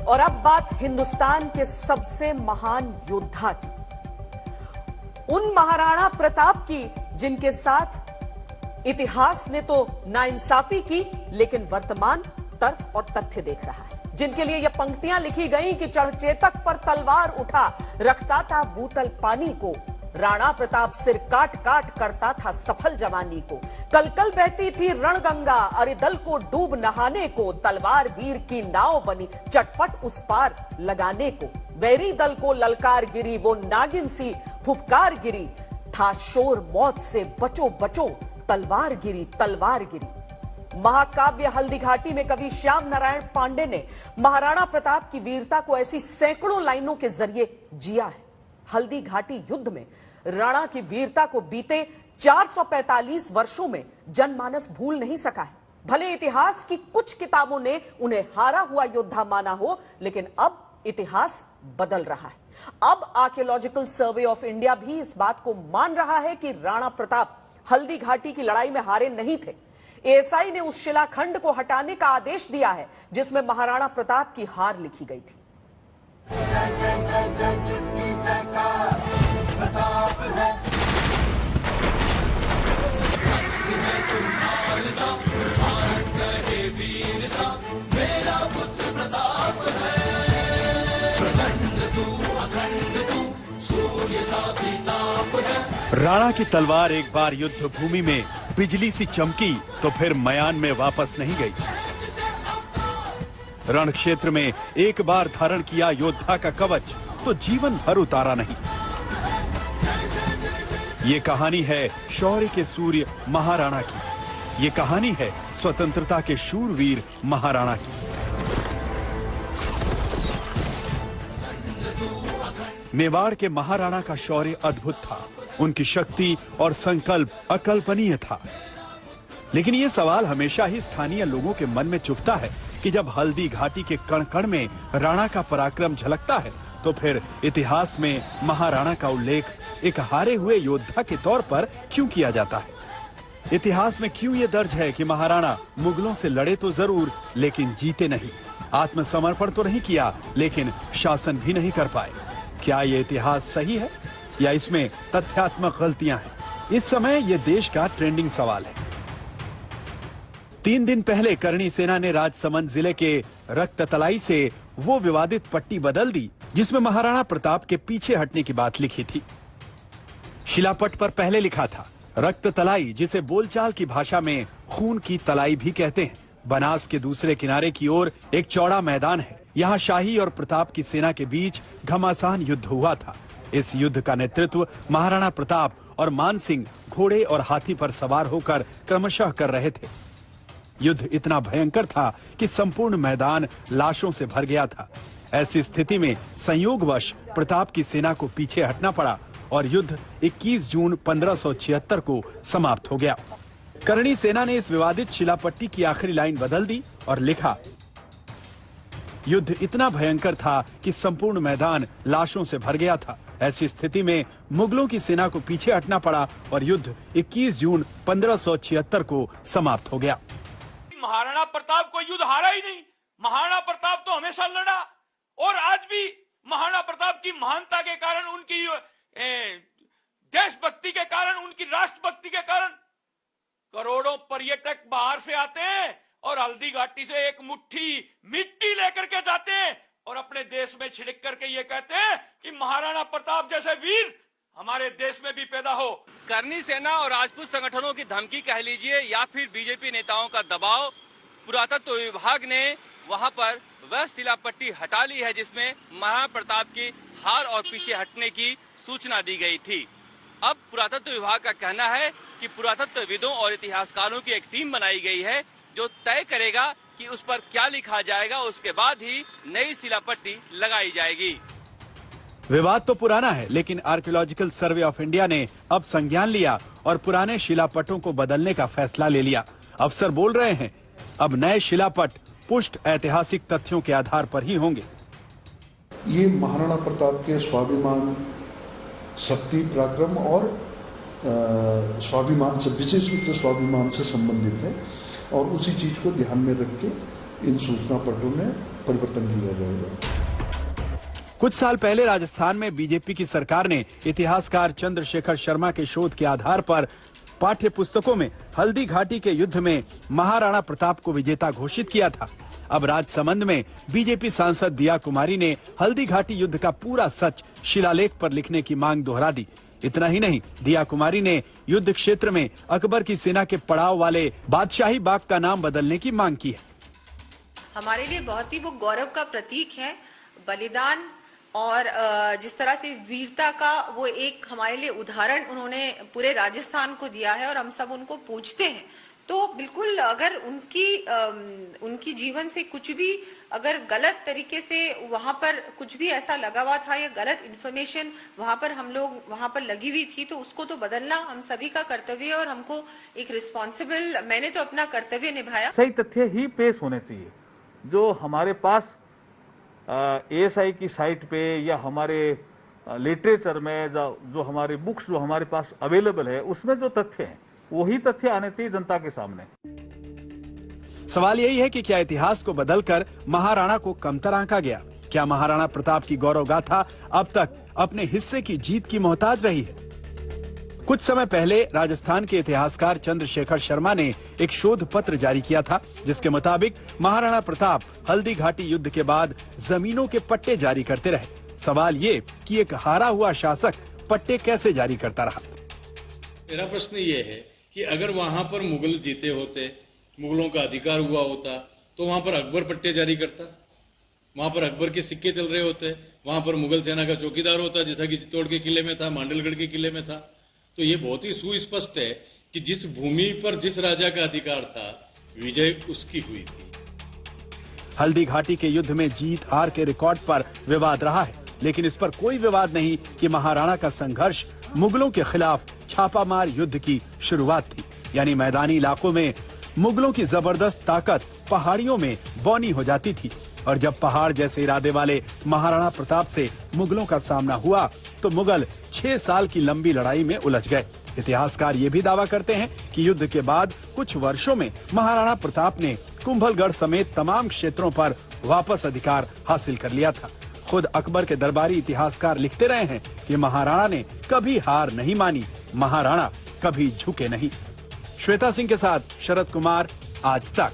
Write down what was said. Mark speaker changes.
Speaker 1: और अब बात हिंदुस्तान के सबसे महान योद्धा की, उन महाराणा प्रताप की जिनके साथ इतिहास ने तो नाइंसाफी की, लेकिन वर्तमान तर्क और तथ्य देख रहा है, जिनके लिए यह पंक्तियां लिखी गई कि चढ़चेतक पर तलवार उठा, रखता था बूतल पानी को, राणा प्रताप सिर काट काट करता था सफल जवानी को, कल कल बहती थी रणगंगा, अरे दल को डूब नहाने को, तलवार वीर की नाव बनी चटपट उस पार लगाने को, वैरी दल को ललकार गिरी वो नागिन सी फुफकार गिरी, था शोर मौत से बचो बचो, तलवार गिरी तलवार गिरी। महाकाव्य हल्दी घाटी में कवि श्याम नारायण पांडे ने महाराणा प्रताप की वीरता को ऐसी सैकड़ों लाइनों के जरिए जिया है। हल्दी घाटी युद्ध में राणा की वीरता को बीते 445 वर्षों में जनमानस भूल नहीं सका है। भले इतिहास की कुछ किताबों ने उन्हें हारा हुआ योद्धा माना हो, लेकिन अब इतिहास बदल रहा है। अब आर्कियोलॉजिकल सर्वे ऑफ इंडिया भी इस बात को मान रहा है कि राणा प्रताप हल्दी घाटी की लड़ाई में हारे नहीं थे। एएसआई ने उस शिलाखंड को हटाने का आदेश दिया है जिसमें महाराणा प्रताप की हार लिखी गई थी।
Speaker 2: जिसकी जयकार प्रताप है, मेरा पुत्र प्रताप है, प्रचंड तू अखंड तू, सूर्य सा ताप है।
Speaker 3: राणा की तलवार एक बार युद्ध भूमि में बिजली सी चमकी तो फिर मयान में वापस नहीं गई। रण क्षेत्र में एक बार धारण किया योद्धा का कवच तो जीवन भर उतारा नहीं। ये कहानी है शौर्य के सूर्य महाराणा की। ये कहानी है स्वतंत्रता के शूरवीर महाराणा की। मेवाड़ के महाराणा का शौर्य अद्भुत था। उनकी शक्ति और संकल्प अकल्पनीय था। लेकिन ये सवाल हमेशा ही स्थानीय लोगों के मन में चुभता है कि जब हल्दी घाटी के कण कण में राणा का पराक्रम झलकता है तो फिर इतिहास में महाराणा का उल्लेख एक हारे हुए योद्धा के तौर पर क्यों किया जाता है? इतिहास में क्यों ये दर्ज है कि महाराणा मुगलों से लड़े तो जरूर लेकिन जीते नहीं, आत्मसमर्पण तो नहीं किया लेकिन शासन भी नहीं कर पाए? क्या ये इतिहास सही है या इसमें तथ्यात्मक गलतियां हैं? इस समय ये देश का ट्रेंडिंग सवाल है। 3 दिन पहले करणी सेना ने राजसमंद जिले के रक्ततलाई से वो विवादित पट्टी बदल दी जिसमें महाराणा प्रताप के पीछे हटने की बात लिखी थी। शिलापट पर पहले लिखा था रक्ततलाई, जिसे बोलचाल की भाषा में खून की तलाई भी कहते हैं। बनास के दूसरे किनारे की ओर एक चौड़ा मैदान है। यहाँ शाही और प्रताप की सेना के बीच घमासान युद्ध हुआ था। इस युद्ध का नेतृत्व महाराणा प्रताप और मान सिंह घोड़े और हाथी पर सवार होकर क्रमशः कर रहे थे। युद्ध इतना भयंकर था कि संपूर्ण मैदान लाशों से भर गया था। ऐसी स्थिति में संयोगवश प्रताप की सेना को पीछे हटना पड़ा और युद्ध 21 जून 1576 को समाप्त हो गया। करणी सेना ने इस विवादित शिलापट्टी की आखिरी लाइन बदल दी और लिखा, युद्ध इतना भयंकर था कि संपूर्ण मैदान लाशों से भर गया था। ऐसी स्थिति में मुगलों की सेना को पीछे हटना पड़ा और युद्ध 21 जून 1576 को समाप्त हो गया।
Speaker 4: महाराणा प्रताप को युद्ध हारा ही नहीं। महाराणा प्रताप तो हमेशा लड़ा और आज भी महाराणा प्रताप की महानता के कारण, उनकी देशभक्ति के कारण, उनकी राष्ट्रभक्ति के कारण करोड़ों पर्यटक बाहर से आते हैं और हल्दी घाटी से एक मुट्ठी मिट्टी लेकर के जाते हैं और अपने देश में छिड़क करके ये कहते हैं कि महाराणा प्रताप जैसे वीर हमारे देश में भी पैदा हो।
Speaker 5: करणी सेना और राजपूत संगठनों की धमकी कह लीजिए या फिर बीजेपी नेताओं का दबाव, पुरातत्व विभाग ने वहां पर वह शिलापट्टी हटा ली है जिसमें महाराणा प्रताप की हार और पीछे हटने की सूचना दी गई थी। अब पुरातत्व विभाग का कहना है कि पुरातत्वविदों और इतिहासकारों की एक टीम बनाई गई है जो तय करेगा कि उस पर क्या लिखा जाएगा। उसके बाद ही नई शिलापट्टी लगाई जाएगी।
Speaker 3: विवाद तो पुराना है, लेकिन आर्कियोलॉजिकल सर्वे ऑफ इंडिया ने अब संज्ञान लिया और पुराने शिलापटों को बदलने का फैसला ले लिया। अफसर बोल रहे हैं अब नए शिलापट पुष्ट ऐतिहासिक तथ्यों के आधार पर ही होंगे।
Speaker 6: ये महाराणा प्रताप के स्वाभिमान, शक्ति, पराक्रम और स्वाभिमान से, विशेष रूप से स्वाभिमान से संबंधित है और उसी चीज को ध्यान में रख के इन सूचना पटों में परिवर्तन किया जाएगा।
Speaker 3: कुछ साल पहले राजस्थान में बीजेपी की सरकार ने इतिहासकार चंद्रशेखर शर्मा के शोध के आधार पर पाठ्य पुस्तकों में हल्दी घाटी के युद्ध में महाराणा प्रताप को विजेता घोषित किया था। अब राजसमंद में बीजेपी सांसद दिया कुमारी ने हल्दी घाटी युद्ध का पूरा सच शिलालेख पर लिखने की मांग दोहरा दी। इतना ही नहीं, दिया कुमारी ने युद्ध क्षेत्र में अकबर की सेना के पड़ाव वाले बादशाही बाग का नाम बदलने की मांग की है।
Speaker 7: हमारे लिए बहुत ही वो गौरव का प्रतीक है, बलिदान और जिस तरह से वीरता का वो एक हमारे लिए उदाहरण उन्होंने पूरे राजस्थान को दिया है और हम सब उनको पूजते हैं। तो बिल्कुल अगर उनकी जीवन से कुछ भी अगर गलत तरीके से वहां पर कुछ भी ऐसा लगा हुआ था या गलत इन्फॉर्मेशन वहां पर हम लोग वहां पर लगी हुई थी, तो उसको तो बदलना हम सभी का कर्तव्य है और हमको एक रिस्पॉन्सिबल, मैंने तो अपना कर्तव्य निभाया।
Speaker 8: सही तथ्य ही पेश होने चाहिए। जो हमारे पास ASI की साइट पे या हमारे लिटरेचर में जो हमारे बुक्स जो हमारे पास अवेलेबल है उसमें जो तथ्य हैं वही तथ्य आने चाहिए जनता के सामने।
Speaker 3: सवाल यही है कि क्या इतिहास को बदलकर महाराणा को कमतर आंका गया? क्या महाराणा प्रताप की गौरव गाथा अब तक अपने हिस्से की जीत की मोहताज रही है? कुछ समय पहले राजस्थान के इतिहासकार चंद्रशेखर शर्मा ने एक शोध पत्र जारी किया था, जिसके मुताबिक महाराणा प्रताप हल्दी घाटी युद्ध के बाद जमीनों के पट्टे जारी करते रहे। सवाल ये कि एक हारा हुआ शासक पट्टे कैसे जारी करता रहा?
Speaker 9: मेरा प्रश्न ये है कि अगर वहां पर मुगल जीते होते, मुगलों का अधिकार हुआ होता, तो वहां पर अकबर पट्टे जारी करता, वहां पर अकबर के सिक्के चल रहे होते, वहां पर मुगल सेना का चौकीदार होता, जैसा कि चित्तौड़ के किले में था, मांडलगढ़ के किले में था। तो ये बहुत ही सुस्पष्ट है कि जिस भूमि पर जिस राजा का अधिकार था, विजय उसकी हुई थी।
Speaker 3: हल्दी घाटी के युद्ध में जीत हार के रिकॉर्ड पर विवाद रहा है, लेकिन इस पर कोई विवाद नहीं कि महाराणा का संघर्ष मुगलों के खिलाफ छापामार युद्ध की शुरुआत थी। यानी मैदानी इलाकों में मुगलों की जबरदस्त ताकत पहाड़ियों में बौनी हो जाती थी, और जब पहाड़ जैसे इरादे वाले महाराणा प्रताप से मुगलों का सामना हुआ तो मुगल 6 साल की लंबी लड़ाई में उलझ गए। इतिहासकार ये भी दावा करते हैं कि युद्ध के बाद कुछ वर्षों में महाराणा प्रताप ने कुंभलगढ़ समेत तमाम क्षेत्रों पर वापस अधिकार हासिल कर लिया था। खुद अकबर के दरबारी इतिहासकार लिखते रहे हैं कि महाराणा ने कभी हार नहीं मानी, महाराणा कभी झुके नहीं। श्वेता सिंह के साथ शरद कुमार, आज तक।